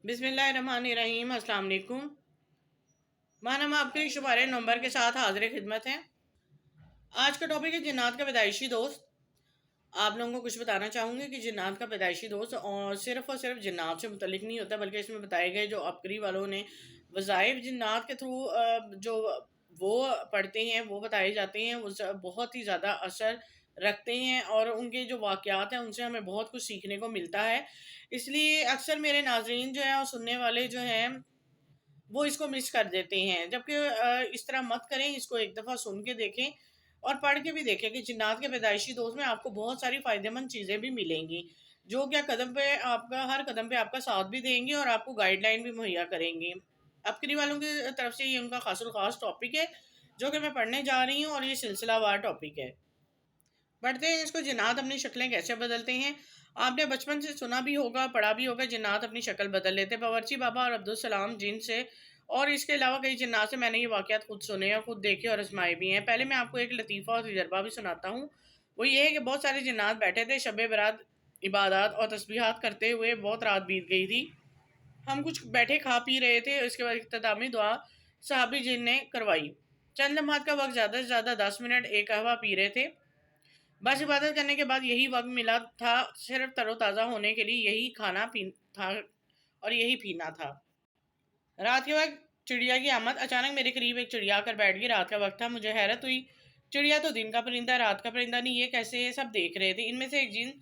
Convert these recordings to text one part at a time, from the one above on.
बिस्मिल्लाहिर्रहमानिर्रहीम। अस्सलाम वालेकुम। मानम आपके शुमारे नंबर के साथ हाजिर खिदमत है। आज का टॉपिक है जिन्नात का पैदाइशी दोस्त। आप लोगों को कुछ बताना चाहूँगी कि जिन्नात का पैदाइशी दोस्त और सिर्फ जिन्नात से मुतलिक नहीं होता, बल्कि इसमें बताए गए जो अबकरी वालों ने वज़ाइफ जिन्नात के थ्रू जो वो पढ़ते हैं वो बताए जाते हैं, वो बहुत ही ज़्यादा असर रखते हैं और उनके जो वाक़यात हैं उनसे हमें बहुत कुछ सीखने को मिलता है। इसलिए अक्सर मेरे नाज़रीन जो हैं और सुनने वाले जो हैं वो इसको मिस कर देते हैं, जबकि इस तरह मत करें। इसको एक दफ़ा सुन के देखें और पढ़ के भी देखें कि जिन्नात के पैदाइशी दोस्त में आपको बहुत सारी फ़ायदेमंद चीज़ें भी मिलेंगी, जो क्या हर कदम पे आपका साथ भी देंगे और आपको गाइडलाइन भी मुहैया करेंगी। अबकरी वालों की तरफ से ये उनका ख़ासुल ख़ास टॉपिक है, जो कि मैं पढ़ने जा रही हूँ और ये सिलसिलावार टॉपिक है। पढ़ते हैं इसको। जिन्नात अपनी शक्लें कैसे बदलते हैं। आपने बचपन से सुना भी होगा, पढ़ा भी होगा, जिन्नात अपनी शक्ल बदल लेते हैं। बावर्ची बाबा और अब्दुल सलाम जिन से और इसके अलावा कई जिन्नात से मैंने ये वाक़यात खुद सुने और खुद देखे और आजमाए भी हैं। पहले मैं आपको एक लतीफ़ा और तजर्बा भी सुनाता हूँ। वो ये है कि बहुत सारे जिन्नात बैठे थे शब बरात इबादत और तस्बीहात करते हुए। बहुत रात बीत गई थी। हम कुछ बैठे खा पी रहे थे। इसके बाद इख्तितामी दुआ साहबी जिन ने करवाई। चंद लम्हात का वक्त, ज़्यादा से ज़्यादा 10 मिनट, एक कहवा पी रहे थे। बस इबादत करने के बाद यही वक्त मिला था सिर्फ तरोताज़ा होने के लिए। यही खाना पी था और यही पीना था। रात के वक्त चिड़िया की आमद। अचानक मेरे करीब एक चिड़िया आकर बैठ गई। रात का वक्त था। मुझे हैरत हुई, चिड़िया तो दिन का परिंदा, रात का परिंदा नहीं, ये कैसे है? सब देख रहे थे। इनमें से एक जिन,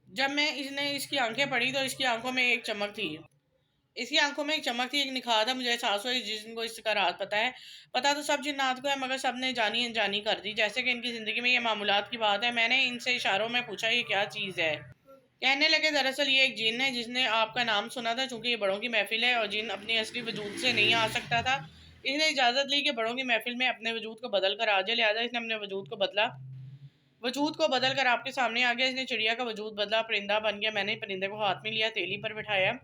जब मैं इसने इसकी आंखें पड़ी तो इसकी आंखों में एक चमक थी। इसकी आंखों में एक चमक थी, एक निखार था। मुझे एहसास हुआ जिनको इसका राज पता है। पता तो सब जिन्नात को है, मगर सब ने जानी अनजानी कर दी, जैसे कि इनकी ज़िंदगी में ये मामूलात की बात है। मैंने इनसे इशारों में पूछा, ये क्या चीज़ है? कहने लगे, दरअसल ये एक जिन है जिसने आपका नाम सुना था। चूंकि ये बड़ों की महफिल है और जिन अपनी असली वजूद से नहीं आ सकता था, इसने इजाज़त ली कि बड़ों की महफिल में अपने वजूद को बदल कर आ जाए। लिहाजा इसने अपने वजूद को बदल कर आपके सामने आ गया। इसने चिड़िया का वजूद बदला, परिंदा बन गया। मैंने परिंदे को हाथ में लिया, तेली पर बिठाया,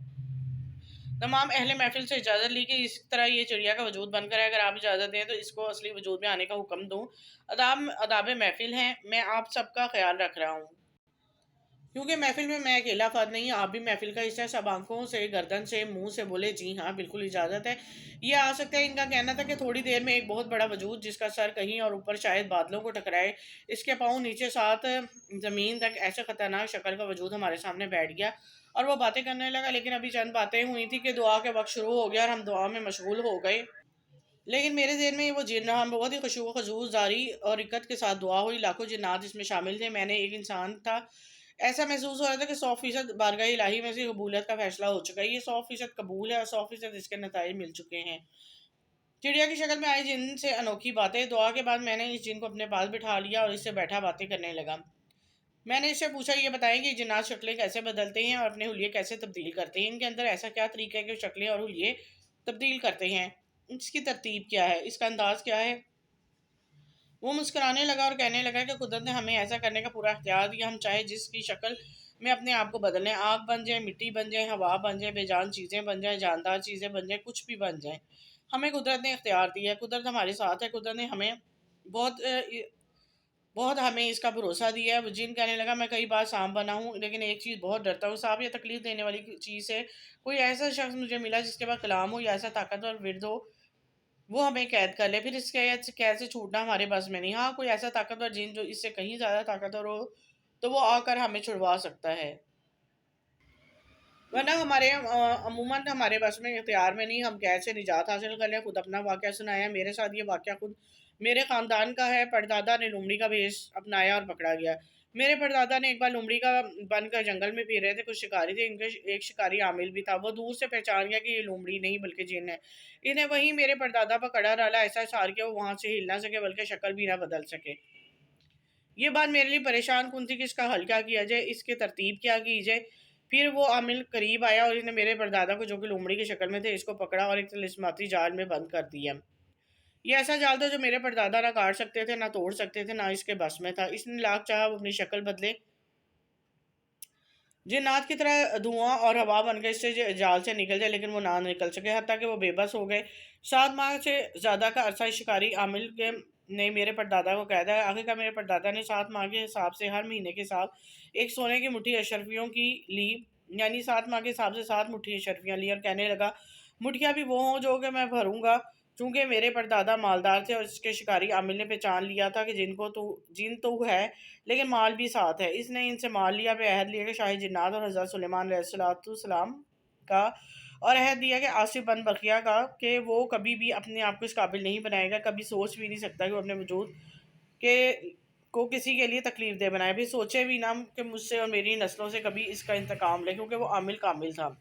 तमाम अहले महफिल से इजाज़त ली कि इस तरह ये चिड़िया का वजूद बनकर है। अगर आप इजाज़त दें तो इसको असली वजूद में आने का हुक्म दूँ। अदाब महफिल हैं, मैं आप सबका ख्याल रख रहा हूँ, क्योंकि महफिल में मैं अकेला फ़र्द नहीं, आप भी महफिल का हिस्सा। सब आंखों से, गर्दन से, मुंह से बोले, जी हाँ, बिल्कुल इजाज़त है, ये आ सकता है। इनका कहना था कि थोड़ी देर में एक बहुत बड़ा वजूद, जिसका सर कहीं और ऊपर शायद बादलों को टकराए, इसके पाँव नीचे साथ ज़मीन तक, ऐसे ख़तरनाक शक्ल का वजूद हमारे सामने बैठ गया और वो बातें करने लगा। लेकिन अभी चंद बातें हुई थी कि दुआ के वक्त शुरू हो गया और हम दुआ में मशगूल हो गए। लेकिन मेरे ज़हन में वो जिन रहा। बहुत ही खुशू खजूर जारी और इक्कत के साथ दुआ हुई। लाखों जिन्नात इसमें शामिल थे। मैंने एक इंसान था। ऐसा महसूस हो रहा था कि 100% बारगाह इलाही में से कबूलियत का फैसला हो चुका है। ये 100% कबूल है और 100% इसके नताइज मिल चुके हैं। चिड़िया की शक्ल में आई जिन से अनोखी बातें। दुआ के बाद मैंने इस जिन को अपने पास बिठा लिया और इससे बैठा बातें करने लगा। मैंने इससे पूछा, ये बताएं कि जिन्नात शक्लें कैसे बदलते हैं और अपने हुलिये कैसे तब्दील करते हैं। इनके अंदर ऐसा क्या तरीका है कि शक्लें और हुलिये तब्दील करते हैं? इसकी तरतीब क्या है? इसका अंदाज क्या है? वो मुस्कुराने लगा और कहने लगा कि कुदरत ने हमें ऐसा करने का पूरा इख्तियार दिया। हम चाहे जिसकी शक्ल में अपने आप को बदलें, आग बन जाए, मिट्टी बन जाए, हवा बन जाए, बेजान चीज़ें बन जाए, जानदार चीज़ें बन जाए, कुछ भी बन जाए, हमें कुदरत ने इख्तियार दिया है। कुदरत हमारे साथ है। कुदरत ने हमें बहुत बहुत हमें इसका भरोसा दिया है। वो जिन कहने लगा, मैं कई बार सांप बना हूँ, लेकिन एक चीज़ बहुत डरता हूँ। सांप या तकलीफ देने वाली चीज़ है। कोई ऐसा शख्स मुझे मिला जिसके पास कलाम हो या ऐसा ताकतवर विरद हो, वो हमें कैद कर ले। फिर इस कैद से छूटना हमारे बस में नहीं। हाँ, कोई ऐसा ताकतवर जिन जो इससे कहीं ज़्यादा ताकतवर हो, तो वो आकर हमें छुड़वा सकता है, वरना अमूमन हमारे बस में, इख्तियार में नहीं। हम कैद से निजात हासिल कर लें। खुद अपना वाक़या सुनाया। मेरे साथ ये वाक़या खुद मेरे ख़ानदान का है। परदादा ने लोमड़ी का भेष अपनाया और पकड़ा गया। मेरे परदादा ने एक बार लोमड़ी का बनकर जंगल में फिर रहे थे। कुछ शिकारी थे। इनके एक शिकारी आमिल भी था। वो दूर से पहचान गया कि ये लोमड़ी नहीं बल्कि जिन है। इन्हें वहीं मेरे परदादा पर कड़ा डाला। ऐसा सार के वो वहाँ से हिल ना सके, बल्कि शक्ल भी ना बदल सके। ये बात मेरे लिए परेशान कुन थी कि इसका हल क्या किया जाए, इसकी तरतीब क्या की जाए। फिर वो आमिल करीब आया और इसने मेरे परदादा को, जो कि लोमड़ी की शक्ल में थे, इसको पकड़ा और एक तिलिस्माती जाल में बंद कर दिया। ये ऐसा जाल था जो मेरे परदादा ना काट सकते थे, ना तोड़ सकते थे, ना इसके बस में था। इसने लाख चाहा वो अपनी शक्ल बदले, जिन्नात की तरह धुआं और हवा बनकर इससे जाल से निकल जाए, लेकिन वो ना निकल सके। हत्ता कि वो बेबस हो गए। 7 माह से ज़्यादा का अरसा शिकारी आमिल के ने मेरे परदादा को कैद है। आखिरकार मेरे परदादा ने 7 माह के हिसाब से हर महीने के साथ एक सोने की मुट्ठी अशरफियों की ली, यानी 7 माह के हिसाब से 7 मुट्ठी अशरफियाँ ली और कहने लगा, मुठियाँ भी वो हों जो कि मैं भरूंगा। चूंकि मेरे परदादा मालदार थे और इसके शिकारी आमिल ने पहचान लिया था कि जिन तो है लेकिन माल भी साथ है। इसने इनसे माल लिया, पे अहद लिया कि शाही जिन्नात और हज़रत सुलेमान अलैहिस्सलाम का, और अहद दिया कि आसिफ बन बखिया का, कि वो कभी भी अपने आप को इस काबिल नहीं बनाएगा, कभी सोच भी नहीं सकता कि वो अपने वजूद के को किसी के लिए तकलीफ दे बनाए, भी सोचे भी ना कि मुझसे और मेरी नस्लों से कभी इसका इंतकाम ले, क्योंकि वो आमिल कामिल था।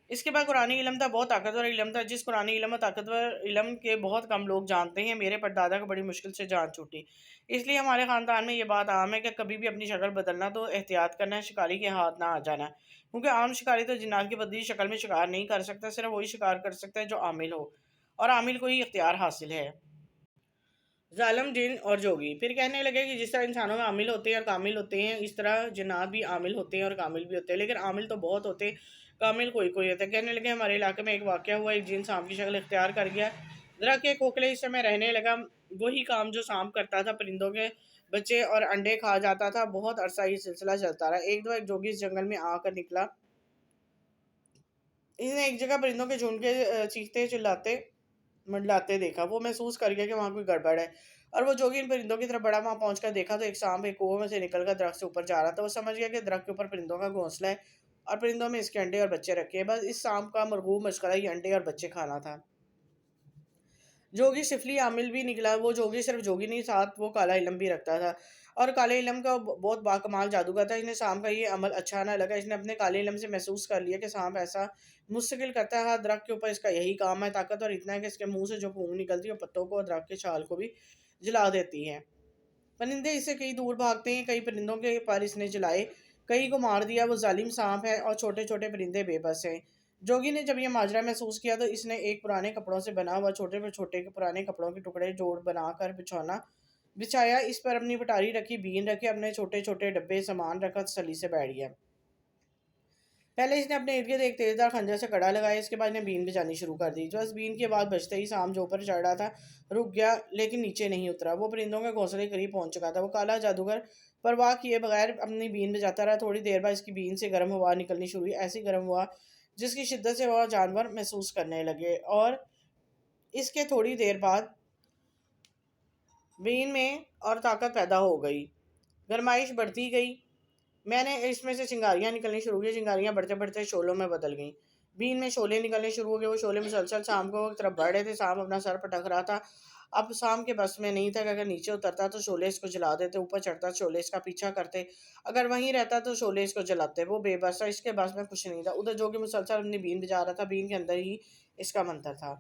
इसके बाद कुरानी इलम था, बहुत ताकतवर इलम था, जिस कुरानी इलम और ताकतवर इलम के बहुत कम लोग जानते हैं। मेरे परदादा को बड़ी मुश्किल से जान छूटी। इसलिए हमारे ख़ानदान में ये बात आम है कि कभी भी अपनी शक्ल बदलना तो एहतियात करना है, शिकारी के हाथ ना आ जाना, क्योंकि आम शिकारी तो जिन्नात की बदली शक्ल में शिकार नहीं कर सकता, सिर्फ वही शिकार कर सकता है जो आमिल हो, और आमिल को ही इख्तियार हासिल है। जालम जिन और जोगी फिर कहने लगे कि जिस तरह इंसानों में आमिल होते हैं और कामिल होते हैं, इस तरह जिन्नात भी आमिल होते हैं और कामिल भी होते हैं, लेकिन आमिल तो बहुत होते हैं, कामिल कोई कोई होता है। कहने लगे हमारे इलाके में एक वाक़या हुआ, एक जिन सांप की शक्ल इख्तियार कर गया, दरख्त के खोखले हिस्से में रहने लगा। वही काम जो सांप करता था, परिंदों के बच्चे और अंडे खा जाता था। बहुत अरसा ये सिलसिला चलता रहा। एक दो एक जोगी इस जंगल में आकर निकला। इसने एक जगह परिंदों के झुंड के चीखते चिल्लाते मंडलाते देखा। वो महसूस कर गया कि वहाँ कोई गड़बड़ है, और वो जोगी इन परिंदों की तरफ बढ़ा। वहाँ पहुंचकर देखा तो एक सांप एक कुएं में से निकलकर दरख्त से ऊपर जा रहा था। वो समझ गया कि दरख्त के ऊपर परिंदों का घोंसला है और परिंदों में इसके अंडे और बच्चे रखे हैं। बस इस सांप का मरगूब मशगरा ये अंडे और बच्चे खाना था। जोगी सिफली आमिल भी निकला। वो जोगी सिर्फ जोगी नहीं, साथ वो काला इलम भी रखता था, और काले इलम का बहुत बाकमाल जादूगर था। इसने सांप का ये अमल अच्छा ना लगा। इसने अपने काले इलम से महसूस कर लिया कि सांप ऐसा मुस्तकिल करता है, हर दरख्त के ऊपर इसका यही काम है। ताकतवर इतना है कि इसके मुंह से जो फूंक निकलती है वो पत्तों को और दरख्त के छाल को भी जला देती है। परिंदे इससे कई दूर भागते हैं। कई परिंदों के पर इसने जलाए, कई को मार दिया। वो जालिम सांप है और छोटे छोटे परिंदे बेबस हैं। जोगी ने जब ये माजरा महसूस किया तो इसने एक पुराने कपड़ों से बना हुआ छोटे पर छोटे के पुराने कपड़ों के टुकड़े जोड़ बनाकर बिछौना बिछाया। इस पर अपनी पटारी रखी, बीन रखे, अपने छोटे छोटे डब्बे सामान रखा, तसल्ली से बैठ गया। पहले इसने अपने इर्द गिर्द एक तेजदार खंजर से कड़ा लगाया। इसके बाद ने बीन बजानी शुरू कर दी। जो इस बीन की आवाज़ बजते ही सांप जो ऊपर चढ़ रहा था रुक गया, लेकिन नीचे नहीं उतरा। वो परिंदों के घोंसले के करीब पहुंच चुका था। वो काला जादूगर परवाह किए बगैर अपनी बीन बजाता रहा। थोड़ी देर बाद इसकी बीन से गर्म हवा निकलनी शुरू हुई, ऐसी गर्म हवा जिसकी शिद्दत से वह जानवर महसूस करने लगे। और इसके थोड़ी देर बाद बीन में और ताकत पैदा हो गई, गरमाइश बढ़ती गई। मैंने इसमें से चिंगारियाँ निकलनी शुरू की। चिंगारियाँ बढ़ते बढ़ते शोलों में बदल गईं। बीन में शोले निकलने शुरू हो गए। वो शोले मुसलसल शाम को तरफ बढ़ रहे थे। शाम अपना सर पटक रहा था। अब शाम के बस में नहीं था कि अगर नीचे उतरता तो शोले इसको जला देते, ऊपर चढ़ता शोले इसका पीछा करते, अगर वहीं रहता तो शोले इसको जलाते। वो बेबस था, इसके बस में कुछ नहीं था। उधर जो कि मुसलसल अपनी बीन बजा रहा था, बीन के अंदर ही इसका मंतर था।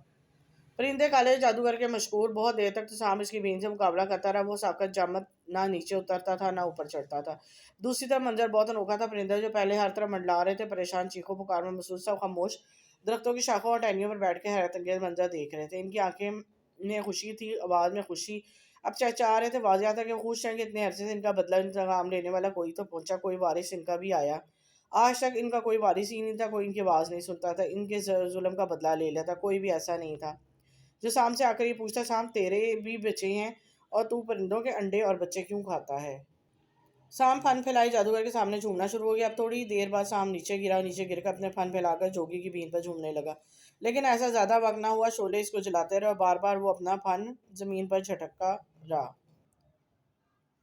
परिंदे काले जादूगर के मशहूर। बहुत देर तक तो सांप इसकी बीन से मुकाबला करता रहा। वो साकत जामत ना नीचे उतरता था ना ऊपर चढ़ता था। दूसरी तरफ मंजर बहुत अनोखा था। परिंदे जो पहले हर तरफ मंडला रहे थे परेशान चीखों पुकार में महसूस था, खामोश दरख्तों की शाखों और टहनियों पर बैठ के हैरत अंगेज मंजर देख रहे थे। इनकी आंखें में खुशी थी, आवाज़ में खुशी। अब चहचहा रहे थे। वाज़िह था कि वो खुश हैं कि इतने अरसे से इनका बदला इंतकाम लेने वाला कोई तो पहुंचा, कोई वारिस इनका भी आया। आज तक इनका कोई वारिस ही नहीं था, कोई इनकी आवाज़ नहीं सुनता था, इनके जुल्म का बदला ले लेता, कोई भी ऐसा नहीं था जो शाम से आकर ये पूछता, शाम तेरे भी बच्चे हैं और तू परिंदों के अंडे और बच्चे क्यों खाता है? शाम फन फैलाई जादूगर के सामने झूमना शुरू हो गया। अब थोड़ी देर बाद शाम नीचे गिरा, नीचे गिरकर अपने फन फैलाकर जोगी की बीन पर झूमने लगा। लेकिन ऐसा ज़्यादा वक्त ना हुआ। शोले इसको जलाते रहे और बार बार वो अपना फन ज़मीन पर झटकता रहा,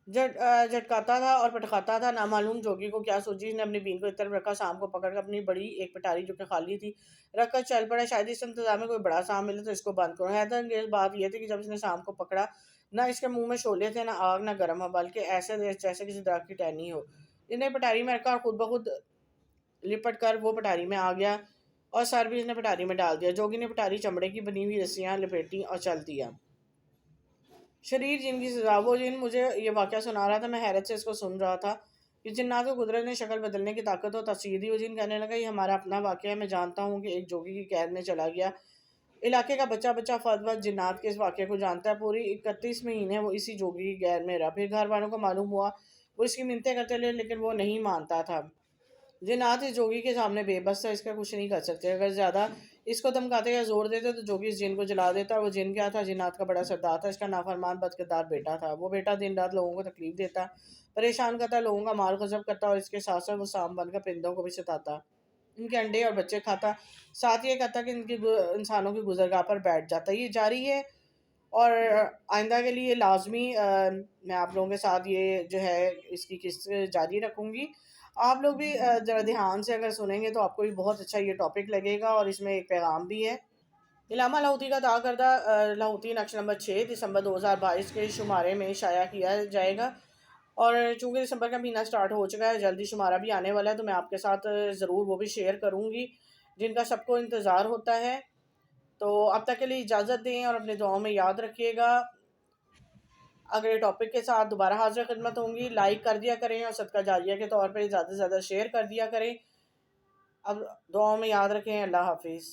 झटकाता था और पटकाता था। नामालूम जोगी को क्या सूझी, ने अपनी बीन को इस तरफ रखा, शाम को पकड़कर अपनी बड़ी एक पटारी जो कि खाली थी रखकर चल पड़ा। शायद इस इंतजार में कोई बड़ा सांप मिले तो इसको बंद करो। हैरत अंगेज बात यह थी कि जब इसने सांप को पकड़ा, ना इसके मुंह में शोले थे, ना आग, ना गर्म हो, बल्कि ऐसे जैसे किसी दरख्त की टहनी हो। इन्हें पटारी में रखा और खुद ब खुद लिपट कर वो पटारी में आ गया और सर भी इसने पटारी में डाल दिया। जोगी ने पटारी चमड़े की बनी हुई रस्सियाँ लपेटी और चल दिया। शरीर जिनकी सजा। वो जिन मुझे ये वाक़या सुना रहा था, मैं हैरत से इसको सुन रहा था कि जिन्नात को कुदरत ने शक्ल बदलने की ताकत और तफसीर दी। वो जिन कहने लगा, ये हमारा अपना वाक़या है। मैं जानता हूँ कि एक जोगी की कैद में चला गया इलाके का बच्चा बच्चा फर्द जिन्नात के इस वाक़े को जानता है। पूरी 31 महीने वो इसी जोगी की कैद में रहा। फिर घर वालों को मालूम हुआ, वो इसकी मिन्नतें करते रहे, लेकिन वो नहीं मानता था। जिन्नात इस जोगी के सामने बेबस था, इसका कुछ नहीं कर सकते। अगर ज़्यादा اس کو دھمکاتے یا زور دیتے تو جو کہ اس جن کو جلا دیتا. وہ جن کیا تھا؟ جنات کا بڑا سردار تھا. اس کا نافرمان بدکردار بیٹا تھا. وہ بیٹا دن رات لوگوں کو تکلیف دیتا، پریشان کرتا، لوگوں کا مال غصب کرتا، اور اس کے ساتھ ساتھ وہ سام بن کر پرندوں کو بھی ستاتا، ان کے انڈے اور بچے کھاتا. ساتھ یہ کہتا کہ انسانوں کی گزرگاہ پر بیٹھ جاتا. یہ جاری ہے اور آئندہ کے لیے لازمی میں آپ لوگوں کے ساتھ یہ جو ہے اس کی قسط جاری رکھوں گی. آپ لوگ بھی ذرا دھیان سے اگر سنیں گے تو آپ کو بھی بہت اچھا یہ ٹاپک لگے گا، اور اس میں ایک پیغام بھی ہے. علامہ لاہوتی کا ادا کردہ لاہوتی نقش نمبر 6 دسمبر 2022 کے شمارے میں شائع کیا جائے گا. اور چونکہ دسمبر کا مہینہ سٹارٹ ہو چکا ہے، جلدی شمارہ بھی آنے والا ہے، تو میں آپ کے ساتھ ضرور وہ بھی شیئر کروں گی جن کا سب کو انتظار ہوتا ہے. تو اب تک کے لیے اجازت دیں اور اپنے دعاؤں میں یاد رکھیے گا. اگلے ٹاپک کے ساتھ دوبارہ حاضر خدمت ہوں گی. لائک کر دیا کریں اور صدقہ جاریہ کے طور پہ زیادہ سے زیادہ شیئر کر دیا کریں. اب دعاؤں میں یاد رکھیں. اللہ حافظ.